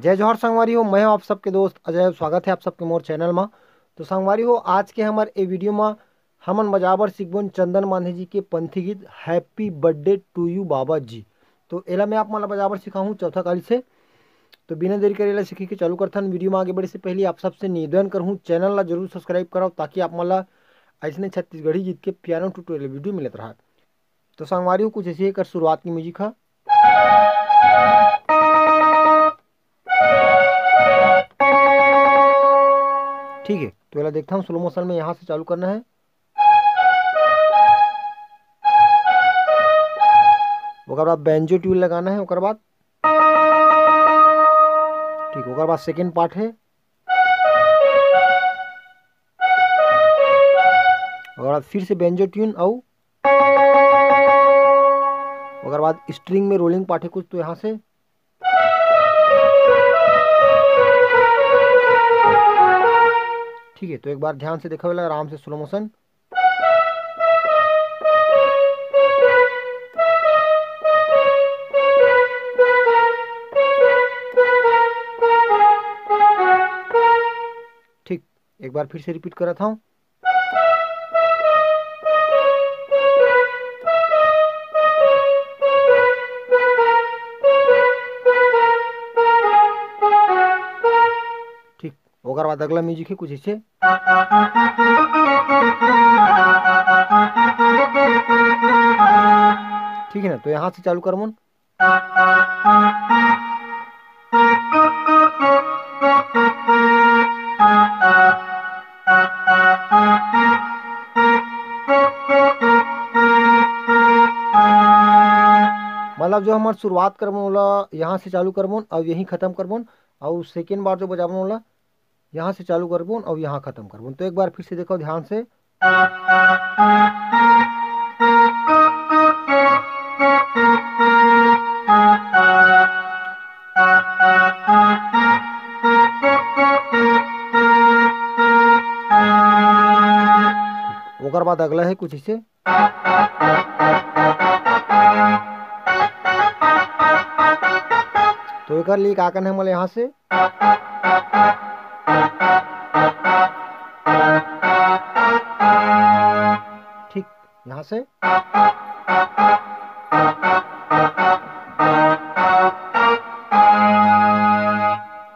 जय जोहर संगवारी हो। मैं हूं आप सबके दोस्त अजय। स्वागत है आप सबके मोर चैनल में। तो संगवारी हो, आज के हमारे ए वीडियो में हमन बजाबर सीखबोन चंदन मांझी जी के पंथी गीत हैप्पी बर्थडे टू यू बाबा जी। तो एला मैं आप मन ला बजाबर सिखाऊँ चौथा काली से। तो बिना देरी करे एला सीखे के चालू करथन। वीडियो में आगे बढ़े से पहले आप सबसे निवेदन करहूँ, चैनल ला जरूर सब्सक्राइब कराओ ताकि आप मन ला ऐसने छत्तीसगढ़ी गीत के पियानो ट्यूटोरियल वीडियो मिलत रहा। तो संगवारी हो, कुछ ऐसे ही कर शुरुआत की म्यूजिक है। ठीक है, तो एला देखता हूँ स्लो मोशन में यहाँ से चालू करना है। ओकर बाद बैंजो ट्यून लगाना है। ओकर बाद ठीक, ओकर बाद सेकेंड पार्ट है। ओकर बाद फिर से बैंजो ट्यून और ओकर बाद स्ट्रिंग में रोलिंग पार्ट है कुछ, तो यहाँ से ठीक है। तो एक बार ध्यान से देखा वाला आराम से स्लो मोशन। ठीक, एक बार फिर से रिपीट कर रहा था। ठीक, ओकर बाद अगला म्यूजिक है कुछ ऐसे। ठीक है ना, तो यहाँ से चालू कर मन। मतलब जो हमार शुरुआत करबन ओला यहाँ से चालू करबन और यहीं खत्म करबन, और सेकेंड बार जो बजाबन ओला यहाँ से चालू करबन और यहाँ खत्म करबन। तो एक बार फिर से देखो ध्यान से। ओकर बाद अगला है कुछ इसे। तो एक लिए का करना है मतलब यहाँ से ठीक, यहाँ से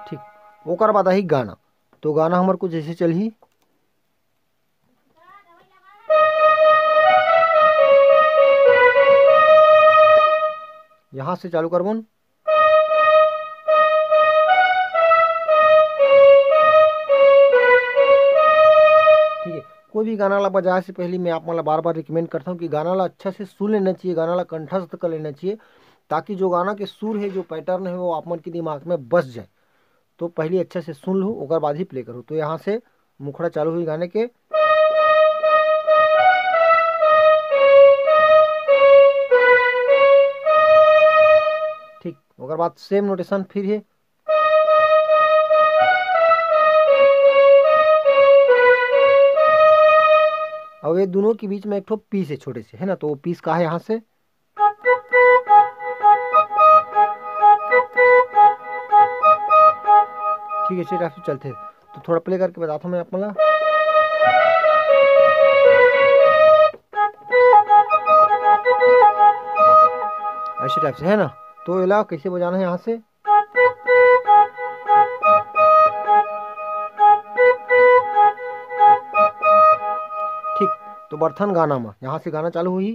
ठीक, ओकर बाद आई गाना। तो गाना हमारे कुछ ऐसे चलही। यहाँ से चालू करबन। ठीक है, कोई भी गाना ला बजाए से पहले मैं आप मतलब बार बार रिकमेंड करता हूँ कि गाना ला अच्छा से सुन लेना चाहिए, गाना ला कंठस्थ कर लेना चाहिए, ताकि जो गाना के सुर है, जो पैटर्न है, वो आप मन के दिमाग में बस जाए। तो पहले अच्छे से सुन लो, ओकर बाद ही प्ले करो। तो यहाँ से मुखड़ा चालू हुई गाने के। ठीक, ओकर बाद सेम नोटेशन फिर है। और ये दोनों के बीच में एक ठो पीस है छोटे से, है ना। तो वो पीस का है यहाँ से। ठीक है, इसी टाइप से चलते हैं। तो थोड़ा प्ले करके बताता हूँ मैं आप मतलब। ऐसे टाइप से, है ना। तो इला कैसे बजाना है यहाँ से। ठीक, तो बर्तन गाना में यहाँ से गाना चालू हुई।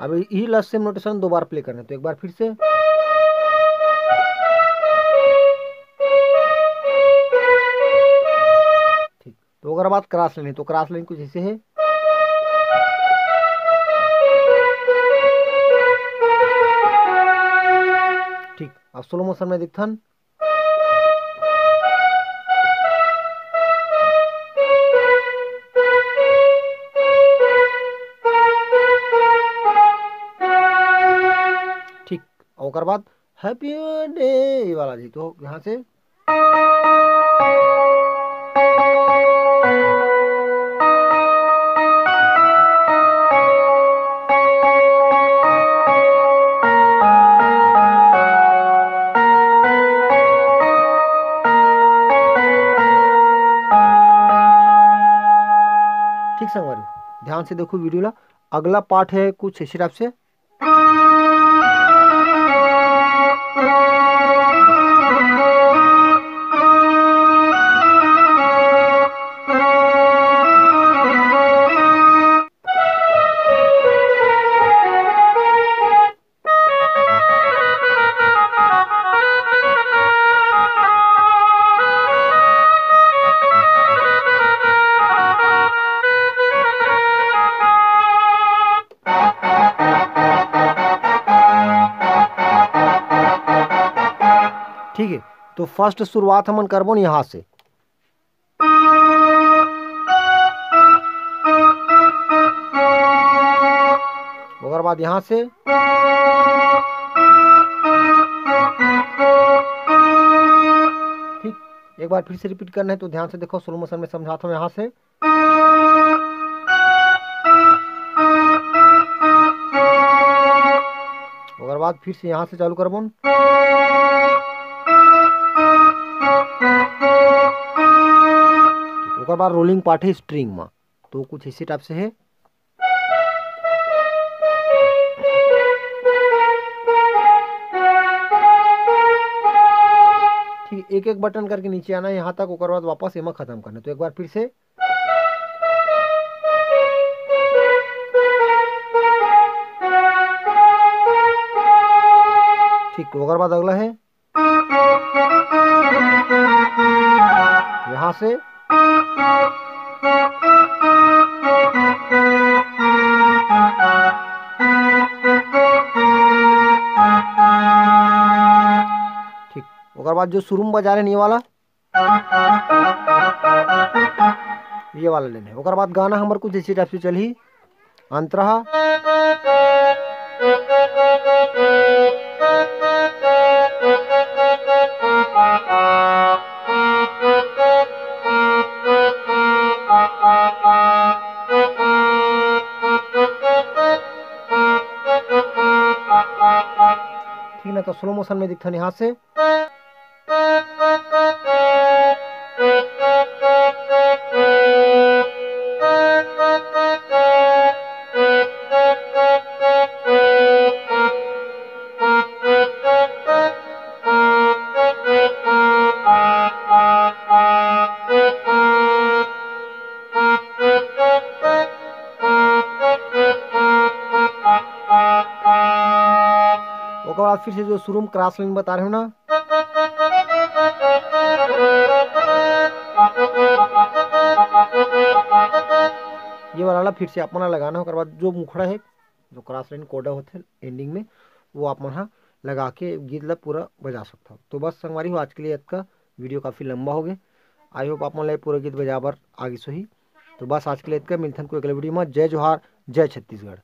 अब यही लास्ट सेम नोटेशन दो बार प्ले करना है। तो एक बार फिर से। ठीक, तो अगर बात क्रॉस लाइन है तो क्रॉस लाइन कुछ ऐसे है। ठीक, अब स्लो मोशन में दिखथन। ठीक, और बाद हैप्पी बर्थडे वाला जी। तो यहाँ से से देखो वीडियो ला। अगला पार्ट है कुछ इसी टाइप से। ठीक है, तो फर्स्ट शुरुआत हमन करबो न यहाँ से। ओकर बाद यहाँ से ठीक, एक बार फिर से रिपीट करना है तो ध्यान से देखो, स्लो मोशन में समझाता हूँ यहाँ से। ओकर बाद फिर से यहाँ से चालू करबो। ओकर बाद रोलिंग पार्ट है स्ट्रिंग में, तो कुछ इसी टाइप से है। ठीक, एक एक बटन करके नीचे आना है यहाँ तक, ओकर बाद वापस एमा खत्म करना है। तो एक बार फिर से। ठीक, ओकर बाद अगला है यहाँ से। ठीक, ओकर बाद जो शुरू में बजा रहे हैं ये वाला लेना है। ओकर बाद गाना हमारे कुछ इसी टाइप से चली। अंतरा ठीक ना, तो स्लो मोशन में दिखता यहाँ से। ओकर बाद फिर से जो शुरू में क्रॉस लाइन बता रहे हो ना, ये वाला फिर से अपना लगाना। ओकर बाद जो मुखड़ा है, जो क्रॉस लाइन कोडा होते एंडिंग में, वो आप मन लगा के गीत ला पूरा बजा सकता हो। तो बस संगवारी हो, आज के लिए इसका वीडियो काफ़ी लंबा हो गया। आई होप आप मन पूरा गीत बजा बर आगे सही। तो बस आज के लिए इसका मिलथन को अगले वीडियो में। जय जोहार, जय छत्तीसगढ़।